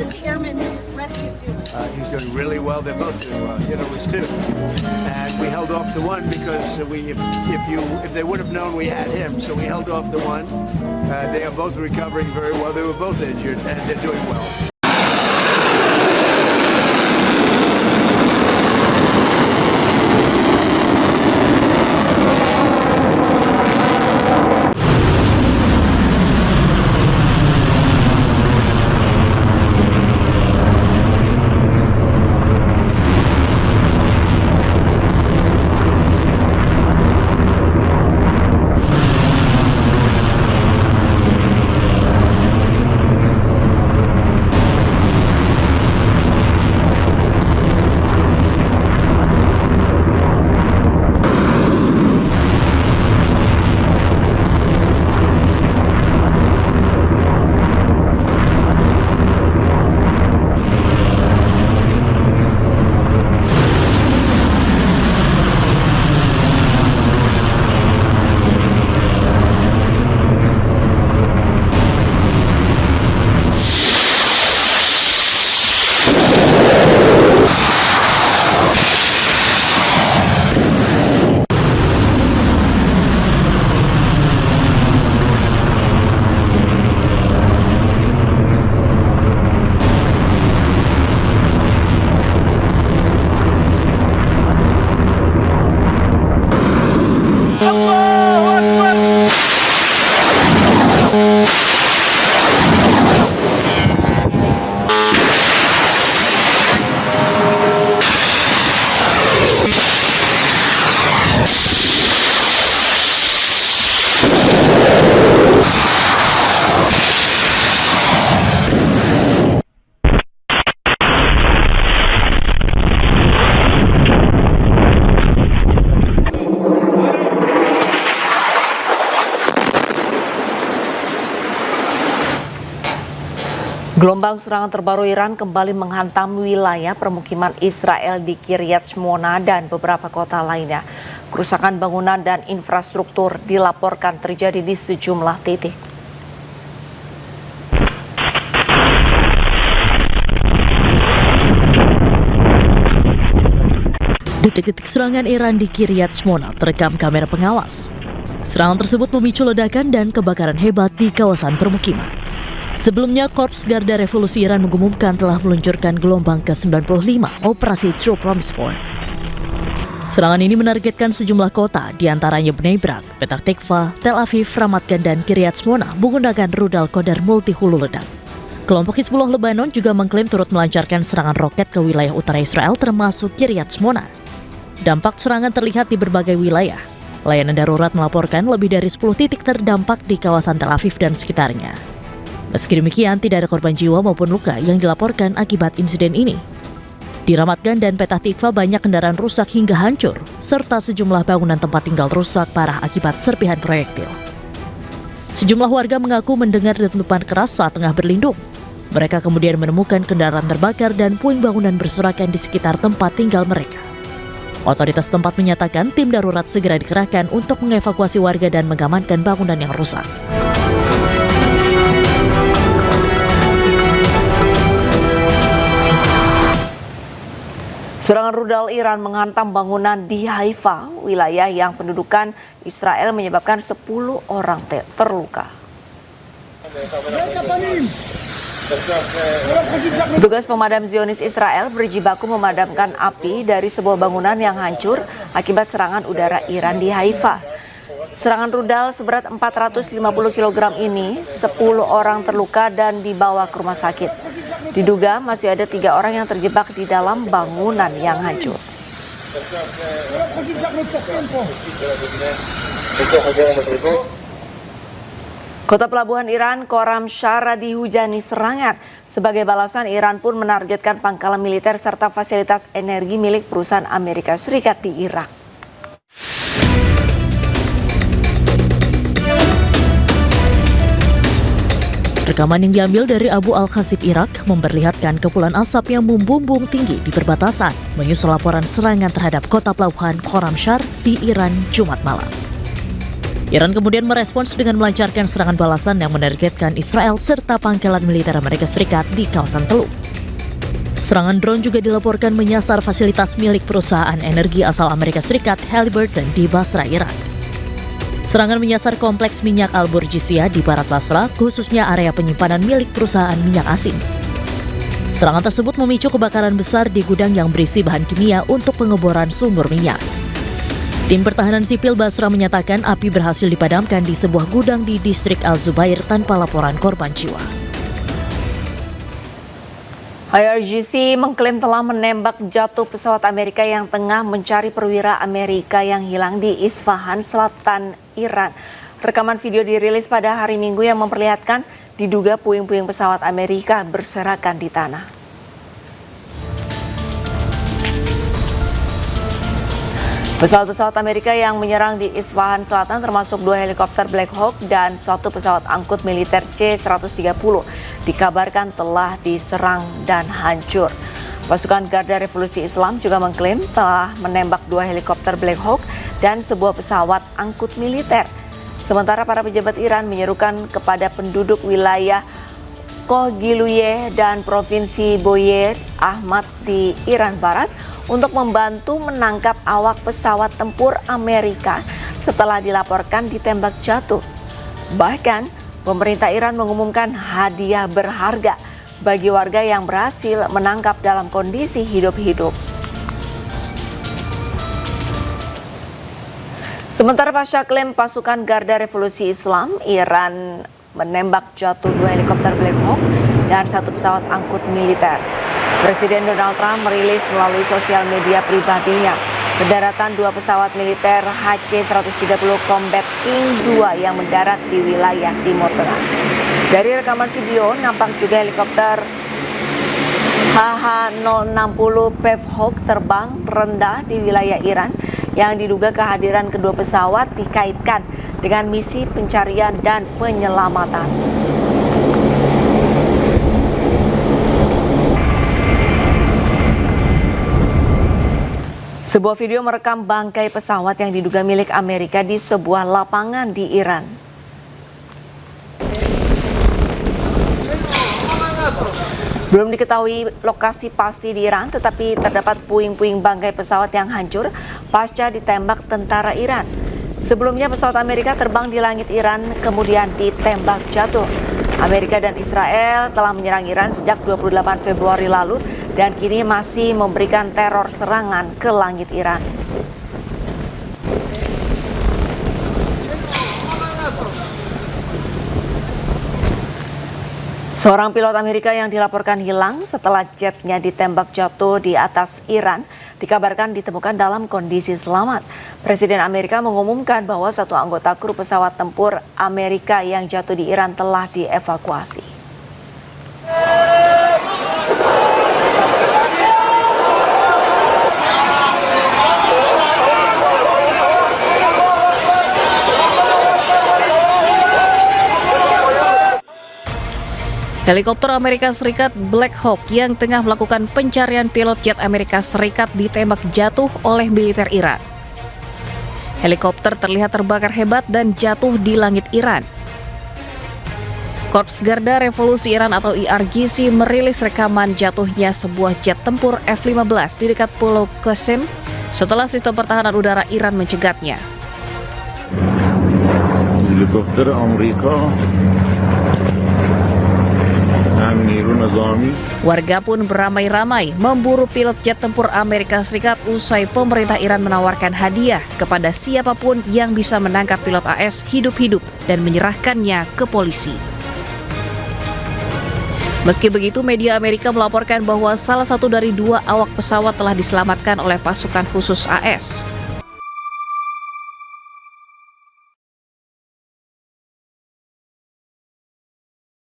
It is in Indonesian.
is the airman who was rescued doing? He's doing really well. They're both doing well. It was two, and we held off the one because if they would have known we had him, so we held off the one. They are both recovering very well. They were both injured, and they're doing well. Gelombang serangan terbaru Iran kembali menghantam wilayah permukiman Israel di Kiryat Shmona dan beberapa kota lainnya. Kerusakan bangunan dan infrastruktur dilaporkan terjadi di sejumlah titik. Detik-detik serangan Iran di Kiryat Shmona terekam kamera pengawas. Serangan tersebut memicu ledakan dan kebakaran hebat di kawasan permukiman. Sebelumnya, Korps Garda Revolusi Iran mengumumkan telah meluncurkan gelombang ke-95 Operasi True Promise 4. Serangan ini menargetkan sejumlah kota, diantaranya Bnei Brak, Petah Tikva, Tel Aviv, Ramat Gan, dan Kiryat Shmona menggunakan rudal Qadar multi hulu ledak. Kelompok Hizbullah Lebanon juga mengklaim turut melancarkan serangan roket ke wilayah utara Israel termasuk Kiryat Shmona. Dampak serangan terlihat di berbagai wilayah. Layanan darurat melaporkan lebih dari 10 titik terdampak di kawasan Tel Aviv dan sekitarnya. Meski demikian, tidak ada korban jiwa maupun luka yang dilaporkan akibat insiden ini. Di Ramat Gan dan Petah Tikva banyak kendaraan rusak hingga hancur, serta sejumlah bangunan tempat tinggal rusak parah akibat serpihan proyektil. Sejumlah warga mengaku mendengar dentuman keras saat tengah berlindung. Mereka kemudian menemukan kendaraan terbakar dan puing bangunan berserakan di sekitar tempat tinggal mereka. Otoritas tempat menyatakan tim darurat segera dikerahkan untuk mengevakuasi warga dan mengamankan bangunan yang rusak. Serangan rudal Iran menghantam bangunan di Haifa, wilayah yang pendudukan Israel menyebabkan 10 orang terluka. Petugas pemadam Zionis Israel berjibaku memadamkan api dari sebuah bangunan yang hancur akibat serangan udara Iran di Haifa. Serangan rudal seberat 450 kg ini, 10 orang terluka dan dibawa ke rumah sakit. Diduga masih ada 3 orang yang terjebak di dalam bangunan yang hancur. Kota pelabuhan Iran, Khorram Shah dihujani serangan. Sebagai balasan, Iran pun menargetkan pangkalan militer serta fasilitas energi milik perusahaan Amerika Serikat di Irak. Rekaman yang diambil dari Abu Al-Khasib Irak memperlihatkan kepulan asap yang membumbung tinggi di perbatasan menyusul laporan serangan terhadap kota pelabuhan Khorram Shah di Iran Jumat malam. Iran kemudian merespons dengan melancarkan serangan balasan yang menargetkan Israel serta pangkalan militer Amerika Serikat di kawasan Teluk. Serangan drone juga dilaporkan menyasar fasilitas milik perusahaan energi asal Amerika Serikat Halliburton di Basra, Iran. Serangan menyasar kompleks minyak Al-Burjisiyah di barat Basra, khususnya area penyimpanan milik perusahaan minyak asing. Serangan tersebut memicu kebakaran besar di gudang yang berisi bahan kimia untuk pengeboran sumber minyak. Tim pertahanan sipil Basra menyatakan api berhasil dipadamkan di sebuah gudang di distrik Al-Zubair tanpa laporan korban jiwa. IRGC mengklaim telah menembak jatuh pesawat Amerika yang tengah mencari perwira Amerika yang hilang di Isfahan, selatan Iran. Rekaman video dirilis pada hari Minggu yang memperlihatkan diduga puing-puing pesawat Amerika berserakan di tanah. Pesawat-pesawat Amerika yang menyerang di Isfahan Selatan termasuk 2 helikopter Black Hawk dan 1 pesawat angkut militer C-130 dikabarkan telah diserang dan hancur. Pasukan Garda Revolusi Islam juga mengklaim telah menembak 2 helikopter Black Hawk dan sebuah pesawat angkut militer. Sementara para pejabat Iran menyerukan kepada penduduk wilayah Kohgiluye dan Provinsi Boyeh Ahmad di Iran Barat untuk membantu menangkap awak pesawat tempur Amerika setelah dilaporkan ditembak jatuh. Bahkan, pemerintah Iran mengumumkan hadiah berharga bagi warga yang berhasil menangkap dalam kondisi hidup-hidup. Sementara pasca klaim pasukan Garda Revolusi Islam, Iran menembak jatuh 2 helikopter Black Hawk dan 1 pesawat angkut militer. Presiden Donald Trump merilis melalui sosial media pribadinya pendaratan 2 pesawat militer HC-130 Combat King 2 yang mendarat di wilayah Timur Tengah. Dari rekaman video, nampak juga helikopter HH-060 Pevhawk terbang rendah di wilayah Iran yang diduga kehadiran kedua pesawat dikaitkan dengan misi pencarian dan penyelamatan. Sebuah video merekam bangkai pesawat yang diduga milik Amerika di sebuah lapangan di Iran. Belum diketahui lokasi pasti di Iran, tetapi terdapat puing-puing bangkai pesawat yang hancur pasca ditembak tentara Iran. Sebelumnya pesawat Amerika terbang di langit Iran kemudian ditembak jatuh. Amerika dan Israel telah menyerang Iran sejak 28 Februari lalu dan kini masih memberikan teror serangan ke langit Iran. Seorang pilot Amerika yang dilaporkan hilang setelah jetnya ditembak jatuh di atas Iran dikabarkan ditemukan dalam kondisi selamat. Presiden Amerika mengumumkan bahwa 1 anggota kru pesawat tempur Amerika yang jatuh di Iran telah dievakuasi. Helikopter Amerika Serikat Black Hawk yang tengah melakukan pencarian pilot jet Amerika Serikat ditembak jatuh oleh militer Iran. Helikopter terlihat terbakar hebat dan jatuh di langit Iran. Korps Garda Revolusi Iran atau IRGC merilis rekaman jatuhnya sebuah jet tempur F-15 di dekat Pulau Qasem setelah sistem pertahanan udara Iran mencegatnya. Helikopter Amerika. Warga pun beramai-ramai memburu pilot jet tempur Amerika Serikat usai pemerintah Iran menawarkan hadiah kepada siapapun yang bisa menangkap pilot AS hidup-hidup dan menyerahkannya ke polisi. Meski begitu, media Amerika melaporkan bahwa salah satu dari 2 awak pesawat telah diselamatkan oleh pasukan khusus AS.